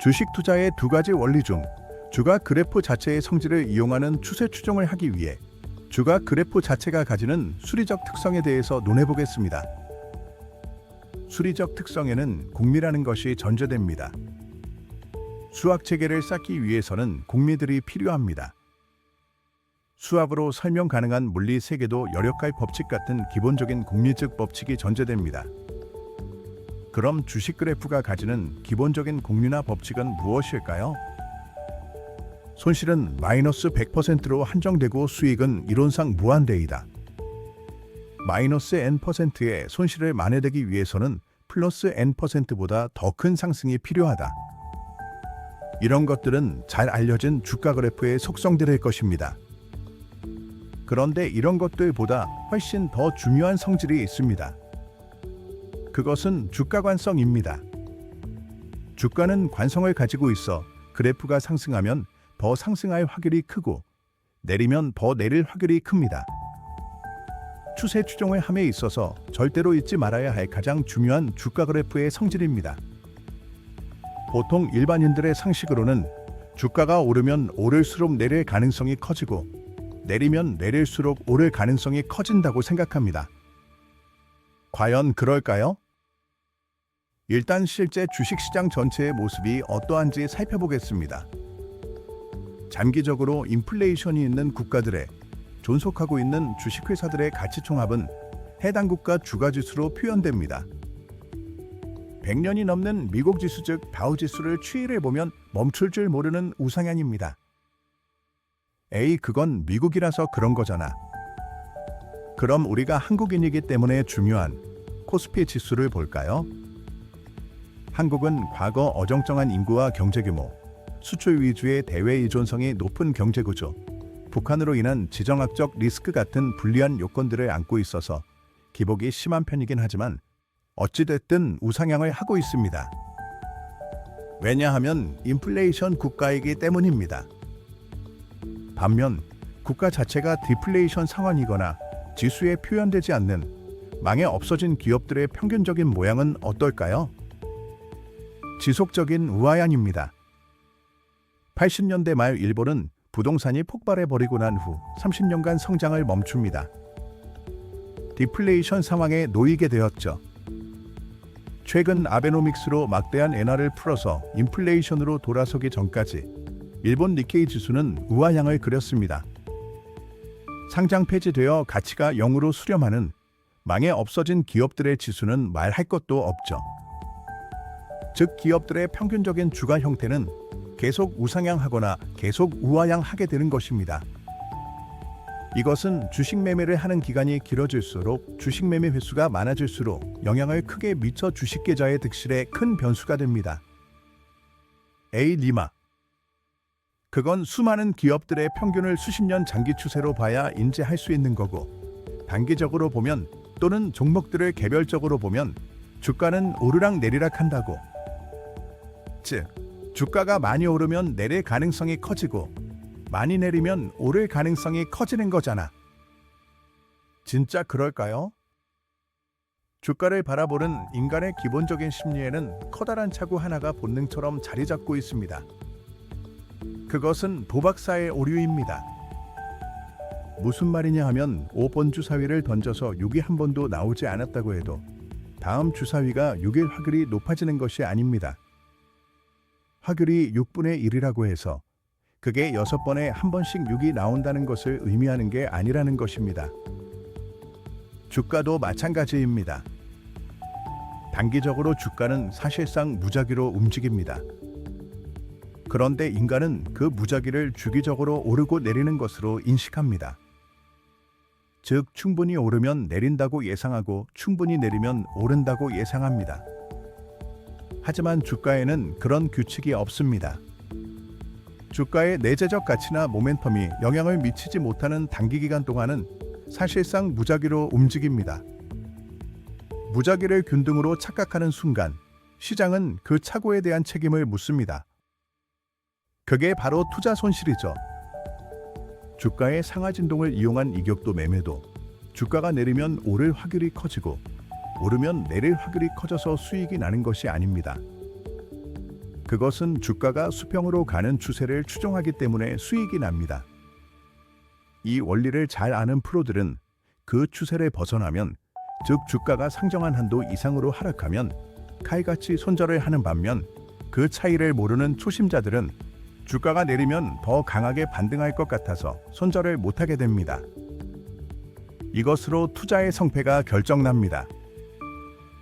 주식 투자의 두 가지 원리 중 주가 그래프 자체의 성질을 이용하는 추세 추종을 하기 위해 주가 그래프 자체가 가지는 수리적 특성에 대해서 논해보겠습니다. 수리적 특성에는 공미라는 것이 전제됩니다. 수학 체계를 쌓기 위해서는 공미들이 필요합니다. 수학으로 설명 가능한 물리 세계도 열역할 법칙 같은 기본적인 공리적 법칙이 전제됩니다. 그럼 주식 그래프가 가지는 기본적인 공리나 법칙은 무엇일까요? 손실은 마이너스 100%로 한정되고 수익은 이론상 무한대이다. 마이너스 N%의 손실을 만회되기 위해서는 플러스 N%보다 더 큰 상승이 필요하다. 이런 것들은 잘 알려진 주가 그래프의 속성들일 것입니다. 그런데 이런 것들보다 훨씬 더 중요한 성질이 있습니다. 그것은 주가 관성입니다. 주가는 관성을 가지고 있어 그래프가 상승하면 더 상승할 확률이 크고 내리면 더 내릴 확률이 큽니다. 추세 추종을 함에 있어서 절대로 잊지 말아야 할 가장 중요한 주가 그래프의 성질입니다. 보통 일반인들의 상식으로는 주가가 오르면 오를수록 내릴 가능성이 커지고 내리면 내릴수록 오를 가능성이 커진다고 생각합니다. 과연 그럴까요? 일단 실제 주식시장 전체의 모습이 어떠한지 살펴보겠습니다. 장기적으로 인플레이션이 있는 국가들에 존속하고 있는 주식회사들의 가치총합은 해당 국가 주가지수로 표현됩니다. 100년이 넘는 미국 지수 즉 다우지수를 추이를 보면 멈출 줄 모르는 우상향입니다. 에이 그건 미국이라서 그런 거잖아. 그럼 우리가 한국인이기 때문에 중요한 코스피 지수를 볼까요? 한국은 과거 어정쩡한 인구와 경제규모, 수출 위주의 대외 의존성이 높은 경제구조, 북한으로 인한 지정학적 리스크 같은 불리한 요건들을 안고 있어서 기복이 심한 편이긴 하지만 어찌됐든 우상향을 하고 있습니다. 왜냐하면 인플레이션 국가이기 때문입니다. 반면 국가 자체가 디플레이션 상황이거나 지수에 표현되지 않는 망해 없어진 기업들의 평균적인 모양은 어떨까요? 지속적인 우하향입니다. 80년대 말 일본은 부동산이 폭발해버리고 난 후 30년간 성장을 멈춥니다. 디플레이션 상황에 놓이게 되었죠. 최근 아베노믹스로 막대한 엔화를 풀어서 인플레이션으로 돌아서기 전까지 일본 니케이 지수는 우하향을 그렸습니다. 상장 폐지되어 가치가 0으로 수렴하는 망해 없어진 기업들의 지수는 말할 것도 없죠. 즉 기업들의 평균적인 주가 형태는 계속 우상향하거나 계속 우하향하게 되는 것입니다. 이것은 주식 매매를 하는 기간이 길어질수록 주식 매매 횟수가 많아질수록 영향을 크게 미쳐 주식 계좌의 득실에 큰 변수가 됩니다. A 리마 그건 수많은 기업들의 평균을 수십 년 장기 추세로 봐야 인지할 수 있는 거고 단기적으로 보면 또는 종목들을 개별적으로 보면 주가는 오르락 내리락 한다고. 즉 주가가 많이 오르면 내릴 가능성이 커지고 많이 내리면 오를 가능성이 커지는 거잖아. 진짜 그럴까요? 주가를 바라보는 인간의 기본적인 심리에는 커다란 차고 하나가 본능처럼 자리 잡고 있습니다. 그것은 도박사의 오류입니다. 무슨 말이냐 하면 5번 주사위를 던져서 6이 한 번도 나오지 않았다고 해도 다음 주사위가 6일 확률이 높아지는 것이 아닙니다. 확률이 6분의 1이라고 해서 그게 6번에 한 번씩 6이 나온다는 것을 의미하는 게 아니라는 것입니다. 주가도 마찬가지입니다. 단기적으로 주가는 사실상 무작위로 움직입니다. 그런데 인간은 그 무작위를 주기적으로 오르고 내리는 것으로 인식합니다. 즉 충분히 오르면 내린다고 예상하고 충분히 내리면 오른다고 예상합니다. 하지만 주가에는 그런 규칙이 없습니다. 주가의 내재적 가치나 모멘텀이 영향을 미치지 못하는 단기 기간 동안은 사실상 무작위로 움직입니다. 무작위를 균등으로 착각하는 순간 시장은 그 착오에 대한 책임을 묻습니다. 그게 바로 투자 손실이죠. 주가의 상하 진동을 이용한 이격도 매매도 주가가 내리면 오를 확률이 커지고 오르면 내릴 확률이 커져서 수익이 나는 것이 아닙니다. 그것은 주가가 수평으로 가는 추세를 추종하기 때문에 수익이 납니다. 이 원리를 잘 아는 프로들은 그 추세를 벗어나면, 즉 주가가 상정한 한도 이상으로 하락하면 칼같이 손절을 하는 반면, 그 차이를 모르는 초심자들은 주가가 내리면 더 강하게 반등할 것 같아서 손절을 못하게 됩니다. 이것으로 투자의 성패가 결정납니다.